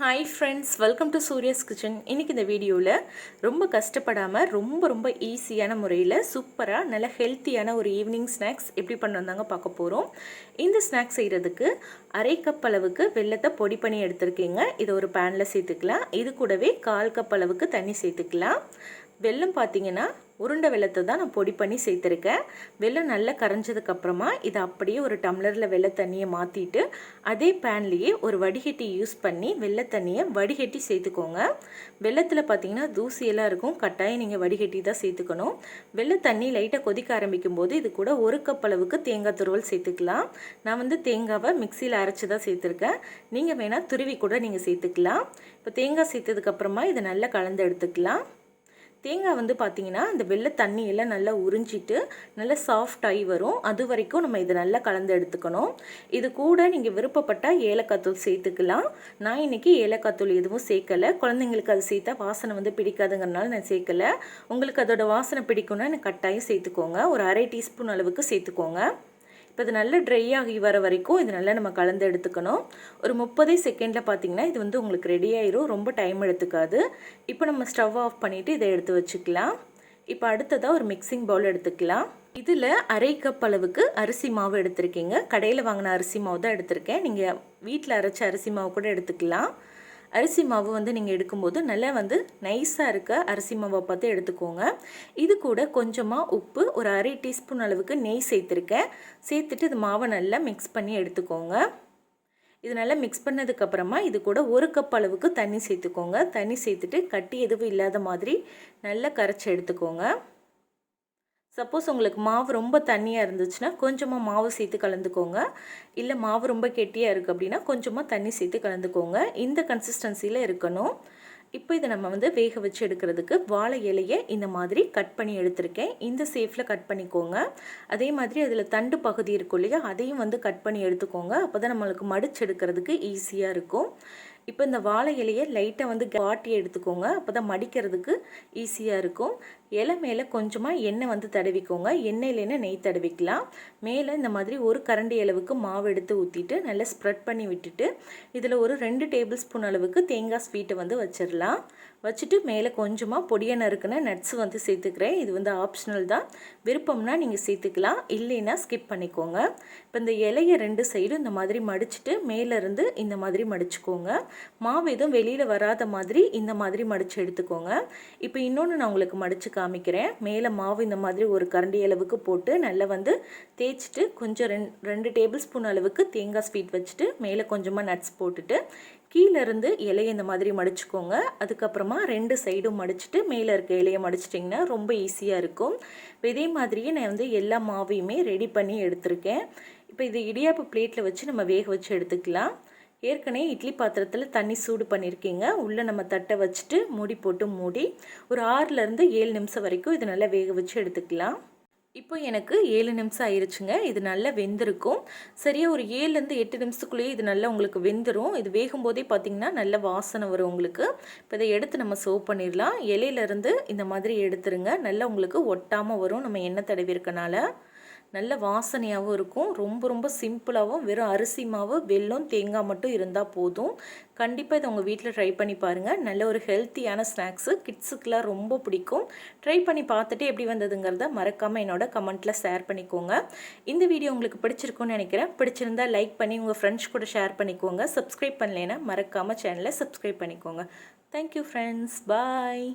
Hi friends, welcome to Surya's kitchen. இன்றைக்கி இந்த வீடியோவில் ரொம்ப கஷ்டப்படாமல் ரொம்ப ஈஸியான முறையில் சூப்பராக நல்ல ஹெல்த்தியான ஒரு ஈவினிங் ஸ்நாக்ஸ் எப்படி பண்ணுறதாங்க பார்க்க போகிறோம். இந்த ஸ்நாக்ஸ் செய்கிறதுக்கு அரை கப் அளவுக்கு வெல்லத்தை பொடி பண்ணி எடுத்துருக்கீங்க. இதை ஒரு பேனில் சேர்த்துக்கலாம். இது கூடவே 1/4 கப் அளவுக்கு தண்ணி சேர்த்துக்கலாம். வெல்லம் பார்த்திங்கன்னா உருண்டை வெல்லத்தை தான் நான் பொடி பண்ணி சேர்த்துருக்கேன். வெல்லம் நல்லா கரைஞ்சதுக்கப்புறமா இதை அப்படியே ஒரு டம்ளரில் வெள்ளை தண்ணியை மாற்றிட்டு அதே பேன்லேயே ஒரு வடிகட்டி யூஸ் பண்ணி வெள்ளை தண்ணியை வடிகட்டி சேர்த்துக்கோங்க. வெள்ளத்தில் பார்த்திங்கன்னா தூசியெல்லாம் இருக்கும், கட்டாயம் நீங்கள் வடிகட்டி தான் சேர்த்துக்கணும். வெள்ளை தண்ணி லைட்டாக கொதிக்க ஆரம்பிக்கும் போது இது கூட 1 கப் அளவுக்கு தேங்காய் துருவல் சேர்த்துக்கலாம். நான் தேங்காவை மிக்சியில் அரைச்சி தான் சேர்த்துருக்கேன். நீங்கள் வேணால் துருவி கூட நீங்கள் சேர்த்துக்கலாம். இப்போ தேங்காய் சேர்த்ததுக்கப்புறமா இதை நல்லா கலந்து எடுத்துக்கலாம். தேங்காய் பார்த்திங்கன்னா இந்த வெள்ளை தண்ணியெல்லாம் நல்லா உறிஞ்சிட்டு நல்லா சாஃப்டாகி வரும். அது வரைக்கும் நம்ம இதை நல்லா கலந்து எடுத்துக்கணும். இது கூட நீங்கள் விருப்பப்பட்டால் ஏலக்காய் தூள் சேர்த்துக்கலாம். நான் இன்றைக்கி ஏலக்காய் தூள் எதுவும் சேர்க்கலை. குழந்தைங்களுக்கு அது சேர்த்தா வாசனை பிடிக்காதுங்கிறனால நான் சேர்க்கலை. உங்களுக்கு அதோட வாசனை பிடிக்கும்னா எனக்கு கட்டாயம் சேர்த்துக்கோங்க. ஒரு அரை டீஸ்பூன் அளவுக்கு சேர்த்துக்கோங்க. இப்போ இது நல்லா ட்ரை ஆகி வர வரைக்கும் இது நல்லா நம்ம கலந்து எடுத்துக்கணும். ஒரு 30 செகண்டில் பார்த்திங்கன்னா இது உங்களுக்கு ரெடி ஆயிரும். ரொம்ப டைம் எடுத்துக்காது. இப்போ நம்ம ஸ்டவ் ஆஃப் பண்ணிவிட்டு இதை எடுத்து வச்சுக்கலாம். இப்போ அடுத்ததாக ஒரு மிக்சிங் பவுல் எடுத்துக்கலாம். இதில் அரை கப் அளவுக்கு அரிசி மாவு எடுத்திருக்கீங்க. கடையில் வாங்கின அரிசி மாவு தான் எடுத்திருக்கேன். நீங்கள் வீட்டில் அரைச்ச அரிசி மாவு கூட எடுத்துக்கலாம். அரிசி மாவு நீங்கள் எடுக்கும்போது நல்லா நைஸாக இருக்க அரிசி மாவை பார்த்து எடுத்துக்கோங்க. இது கூட கொஞ்சமாக உப்பு, ஒரு அரை டீஸ்பூன் அளவுக்கு நெய் சேர்த்துருக்கேன். சேர்த்துட்டு இது மாவை நல்லா மிக்ஸ் பண்ணி எடுத்துக்கோங்க. இது நல்லா மிக்ஸ் பண்ணதுக்கப்புறமா இது கூட 1 கப் அளவுக்கு தண்ணி சேர்த்துக்கோங்க. தண்ணி சேர்த்துட்டு கட்டி எதுவும் இல்லாத மாதிரி நல்லா கரைச்சி எடுத்துக்கோங்க. சப்போஸ் உங்களுக்கு மாவு ரொம்ப தண்ணியாக இருந்துச்சுன்னா கொஞ்சமாக மாவு சேர்த்து கலந்துக்கோங்க. இல்லை மாவு ரொம்ப கெட்டியாக இருக்குது அப்படின்னா கொஞ்சமாக தண்ணி சேர்த்து கலந்துக்கோங்க. இந்த கன்சிஸ்டன்சியில் இருக்கணும். இப்போ இதை நம்ம வேக வச்சு எடுக்கிறதுக்கு வாழை இலையை இந்த மாதிரி கட் பண்ணி எடுத்திருக்கேன். இந்த சேஃபில் கட் பண்ணிக்கோங்க. அதே மாதிரி அதில் தண்டு பகுதி இருக்கும் இல்லையா, அதையும் கட் பண்ணி எடுத்துக்கோங்க. அப்போ தான் நம்மளுக்கு மடிச்சு எடுக்கிறதுக்கு ஈஸியாக இருக்கும். இப்போ இந்த வாழை இலையை லைட்டாக வாட்டி எடுத்துக்கோங்க. அப்போ தான் மடிக்கிறதுக்கு ஈஸியாக இருக்கும். இலை மேலே கொஞ்சமாக எண்ணெய் தடவிக்கோங்க. எண்ணெய் இல்லைன்னா நெய் தடவிக்கலாம். மேலே இந்த மாதிரி ஒரு கரண்டி அளவுக்கு மாவு எடுத்து ஊற்றிட்டு நல்லா ஸ்ப்ரெட் பண்ணி விட்டுட்டு இதில் ஒரு 2 டேபிள் ஸ்பூன் அளவுக்கு தேங்காய் ஸ்வீட்டை வச்சிடலாம். வச்சுட்டு மேலே கொஞ்சமாக பொடியை நறுக்குன நட்ஸ் சேர்த்துக்கிறேன். இது ஆப்ஷனல் தான். விருப்பம்னா நீங்கள் சேர்த்துக்கலாம், இல்லைன்னா ஸ்கிப் பண்ணிக்கோங்க. இப்போ இந்த இலையை 2 சைடும் இந்த மாதிரி மடிச்சுட்டு மேலேருந்து இந்த மாதிரி மடிச்சுக்கோங்க. மாவு எதுவும் வெளியில் வராத மாதிரி இந்த மாதிரி மடித்து எடுத்துக்கோங்க. இப்போ இன்னொன்று நான் உங்களுக்கு மடித்து காமிக்கிறேன். மேலே மாவு இந்த மாதிரி ஒரு கரண்டி அளவுக்கு போட்டு நல்லா தேய்ச்சிட்டு கொஞ்சம் 2 டேபிள் ஸ்பூன் அளவுக்கு தேங்காய் ஸ்வீட் வச்சுட்டு மேலே கொஞ்சமாக நட்ஸ் போட்டுட்டு கீழேருந்து இலையை இந்த மாதிரி மடிச்சுக்கோங்க. அதுக்கப்புறமா 2 சைடும் மடிச்சுட்டு மேலே இருக்க இலையை மடிச்சிட்டிங்கன்னா ரொம்ப ஈஸியாக இருக்கும். இப்போ இதே மாதிரியே நான் எல்லா மாவையுமே ரெடி பண்ணி எடுத்திருக்கேன். இப்போ இது இடியாப்பு பிளேட்டில் வச்சு நம்ம வேக வச்சு எடுத்துக்கலாம். ஏற்கனவே இட்லி பாத்திரத்தில் தண்ணி சூடு பண்ணியிருக்கீங்க. உள்ளே நம்ம தட்டை வச்சுட்டு மூடி போட்டு மூடி ஒரு 6லேருந்து 7 நிமிஷம் வரைக்கும் இது நல்லா வேக வச்சு எடுத்துக்கலாம். இப்போ எனக்கு 7 நிமிஷம் ஆயிடுச்சுங்க. இது நல்லா வெந்திருக்கும். சரியாக ஒரு 7லேருந்து 8 நிமிஷத்துக்குள்ளேயே இது நல்லா உங்களுக்கு வெந்துடும். இது வேகும் போதே பார்த்திங்கன்னா நல்ல வாசனை வரும் உங்களுக்கு. இப்போ இதை எடுத்து நம்ம சர்வ் பண்ணிடலாம். இலையிலேருந்து இந்த மாதிரி எடுத்துருங்க. நல்லா உங்களுக்கு ஒட்டாமல் வரும். நம்ம எண்ணெய் தடவி இருக்கனால நல்ல வாசனையாகவும் இருக்கும். ரொம்ப சிம்பிளாகவும் வெறும் அரிசி மாவு, வெல்லம், தேங்காய் மட்டும் இருந்தால் போதும். கண்டிப்பாக இதை உங்கள் வீட்டில் ட்ரை பண்ணி பாருங்கள். நல்ல ஒரு ஹெல்த்தியான ஸ்நாக்ஸு, கிட்ஸுக்கெலாம் ரொம்ப பிடிக்கும். ட்ரை பண்ணி பார்த்துட்டு எப்படி வந்ததுங்கிறத மறக்காமல் என்னோட கமெண்ட்டில் ஷேர் பண்ணிக்கோங்க. இந்த வீடியோ உங்களுக்கு பிடிச்சிருக்குன்னு நினைக்கிறேன். பிடிச்சிருந்தால் லைக் பண்ணி உங்கள் ஃப்ரெண்ட்ஸ் கூட ஷேர் பண்ணிக்கோங்க. சப்ஸ்கிரைப் பண்ணலைன்னா மறக்காமல் சேனலை சப்ஸ்கிரைப் பண்ணிக்கோங்க. தேங்க்யூ ஃப்ரெண்ட்ஸ், பாய்.